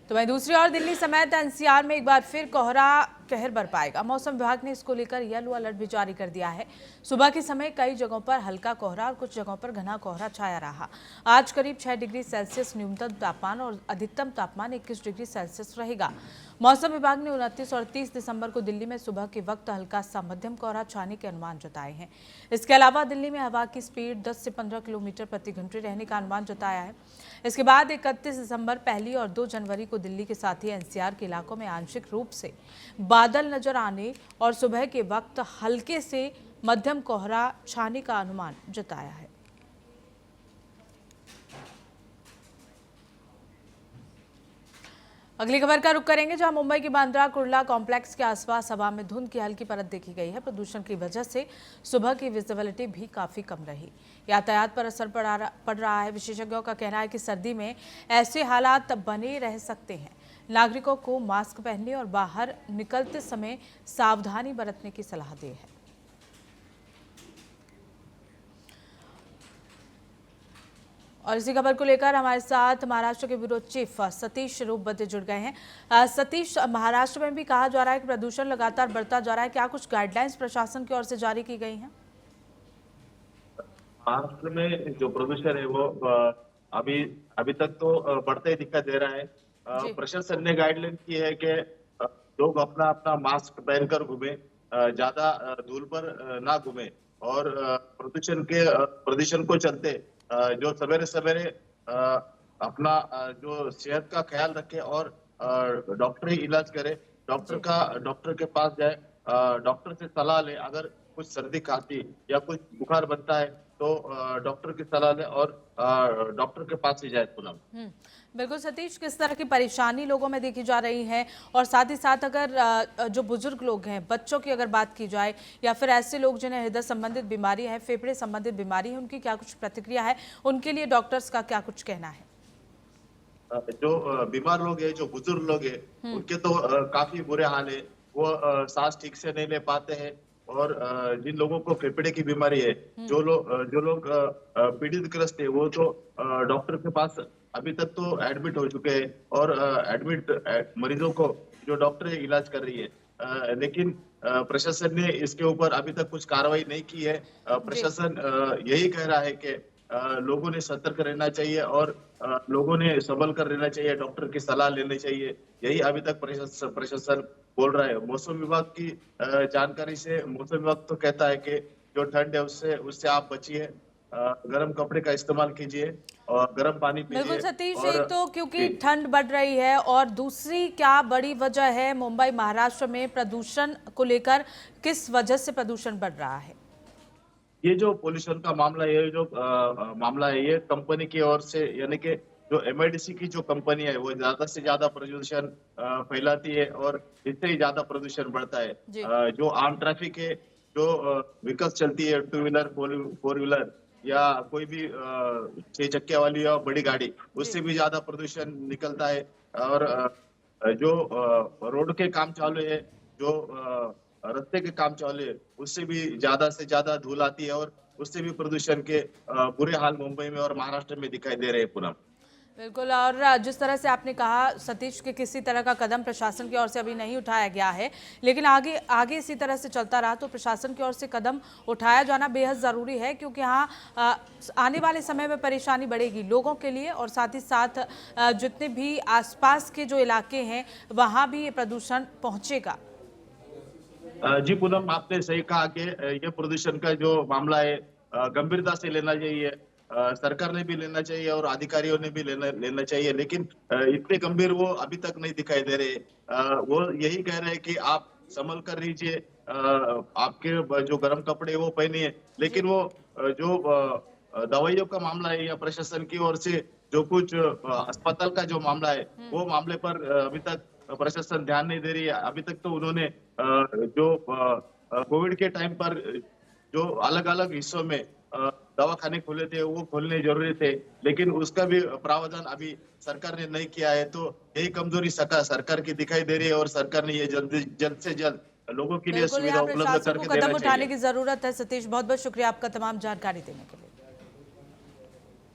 तो वहीं दूसरी ओर दिल्ली समेत एनसीआर में एक बार फिर कोहरा कहर बरपाएगा। मौसम विभाग ने इसको लेकर येलो अलर्ट भी जारी कर दिया है। सुबह के समय कई जगहों पर हल्का कोहरा और कुछ जगहों पर घना कोहरा छाया रहा। आज करीब 6 डिग्री सेल्सियस न्यूनतम तापमान और अधिकतम तापमान 21 डिग्री सेल्सियस रहेगा। मौसम विभाग ने 29 और 30 दिसंबर को दिल्ली में सुबह के वक्त हल्का सा मध्यम कोहरा छाने के अनुमान जताए हैं। इसके अलावा दिल्ली में हवा की स्पीड 10 से 15 किलोमीटर प्रति घंटे रहने का अनुमान जताया है। इसके बाद 31 दिसंबर, 1 और 2 जनवरी को दिल्ली के साथ ही एनसीआर के इलाकों में आंशिक रूप से बादल नजर आने और सुबह के वक्त हल्के से मध्यम कोहरा छाने का अनुमान जताया है। अगली खबर का रुख करेंगे, जहां मुंबई के बांद्रा कुर्ला कॉम्प्लेक्स के आसपास हवा में धुंध की हल्की परत देखी गई है। प्रदूषण की वजह से सुबह की विजिबिलिटी भी काफी कम रही। यातायात पर असर पड़ रहा है। विशेषज्ञों का कहना है कि सर्दी में ऐसे हालात बने रह सकते हैं। नागरिकों को मास्क पहनने और बाहर निकलते समय सावधानी बरतने की सलाह दी है। और इसी खबर को लेकर हमारे साथ महाराष्ट्र के ब्यूरो चीफ सतीश रूपबद्धे जुड़ गए हैं। सतीश, महाराष्ट्र में भी कहा जा रहा है कि प्रदूषण लगातार बढ़ता जा रहा है। क्या कुछ गाइडलाइंस प्रशासन की ओर से जारी की गई हैं? महाराष्ट्र में जो प्रदूषण है वो अभी तक तो बढ़ता ही दिखाई दे रहा है। प्रशासन ने गाइडलाइन की है कि लोग अपना अपना मास्क पहनकर घूमे, ज्यादा धूल पर ना घूमे और प्रदूषण को चलते जो सवेरे सवेरे अपना जो सेहत का ख्याल रखे और डॉक्टरी इलाज करे, डॉक्टर के पास जाए, डॉक्टर से सलाह ले। अगर कुछ सर्दी खांसी या कुछ बुखार बनता है तो डॉक्टर की सलाह ले और डॉक्टर के पास ही जाए पूनम। बिल्कुल सतीश, किस तरह की परेशानी लोगों में देखी जा रही है और साथ ही साथ अगर जो बुजुर्ग लोग हैं, बच्चों की अगर बात की जाए या फिर ऐसे लोग जिन्हें हृदय संबंधित बीमारी है, फेफड़े संबंधित बीमारी है, उनकी क्या कुछ प्रतिक्रिया है, उनके लिए डॉक्टर्स का क्या कुछ कहना है? जो बीमार लोग हैं, जो बुजुर्ग लोग हैं, उनके तो काफी बुरे हाल है। वो सांस ठीक से नहीं ले पाते हैं और जिन लोगों को फेफड़े की बीमारी है, जो लोग पीड़ित ग्रस्त है, वो तो डॉक्टर के पास अभी तक तो एडमिट हो चुके हैं और एडमिट मरीजों को जो डॉक्टर इलाज कर रही है। लेकिन प्रशासन ने इसके ऊपर अभी तक कुछ कार्रवाई नहीं की है। प्रशासन यही कह रहा है कि लोगों ने सतर्क रहना चाहिए और लोगों ने संभल कर रहना चाहिए, डॉक्टर की सलाह लेनी चाहिए। यही अभी तक प्रशासन बोल रहा है। मौसम विभाग की जानकारी से मौसम विभाग तो कहता है कि जो ठंड है उससे आप बचिए, गर्म कपड़े का इस्तेमाल कीजिए और गर्म पानी पीजिए। बिल्कुल सतीश, एक तो क्योंकि ठंड बढ़ रही है और दूसरी क्या बड़ी वजह है मुंबई महाराष्ट्र में प्रदूषण को लेकर, किस वजह से प्रदूषण बढ़ रहा है? ये जो पोल्यूशन का मामला है, ये जो मामला है, ये कंपनी की ओर से, यानी कि जो एमआईडीसी की जो कंपनी है वो ज्यादा से ज्यादा प्रदूषण फैलाती है और इससे ही ज्यादा प्रदूषण बढ़ता है। जो आम ट्रैफिक है, जो व्हीकल्स चलती है, 2 व्हीलर, 4 व्हीलर या कोई भी 6 चक्के वाली या बड़ी गाड़ी, उससे भी ज्यादा प्रदूषण निकलता है। और जो रोड के काम चालू है, जो रास्ते के काम चालू है, उससे भी ज्यादा से ज्यादा धूल आती है और उससे भी प्रदूषण के बुरे हाल मुंबई में और महाराष्ट्र में दिखाई दे रहे हैं पूनम। बिल्कुल, और जिस तरह से आपने कहा सतीश कि किसी तरह का कदम प्रशासन की ओर से अभी नहीं उठाया गया है, लेकिन आगे इसी तरह से चलता रहा तो प्रशासन की ओर से कदम उठाया जाना बेहद ज़रूरी है, क्योंकि यहाँ आने वाले समय में परेशानी बढ़ेगी लोगों के लिए और साथ ही साथ जितने भी आसपास के जो इलाके हैं वहाँ भी ये प्रदूषण पहुँचेगा। जी पूनम, आपने सही कहा कि ये प्रदूषण का जो मामला है गंभीरता से लेना चाहिए। सरकार ने भी लेना चाहिए और अधिकारियों ने भी लेना चाहिए, लेकिन इतने गंभीर वो अभी तक नहीं दिखाई दे रहे। वो यही कह रहे हैं कि आप संभल कर रहिए, आपके जो गर्म कपड़े वो पहनिए, लेकिन वो जो दवाइयों का मामला है या प्रशासन की ओर से जो कुछ अस्पताल का जो मामला है, वो मामले पर अभी तक प्रशासन ध्यान नहीं दे रही है। अभी तक तो उन्होंने जो कोविड के टाइम पर जो अलग अलग हिस्सों में दवाखाने खोले थे वो खोलने जरूरी थे, लेकिन उसका भी प्रावधान अभी सरकार ने नहीं किया है। तो यही कमजोरी सरकार की दिखाई दे रही है और सरकार ने ये जल्द से जल्द लोगों के लिए सुविधा उपलब्ध करके देना चाहिए। कदम उठाने की जरूरत है। सतीश, बहुत बहुत शुक्रिया आपका तमाम जानकारी देने के लिए।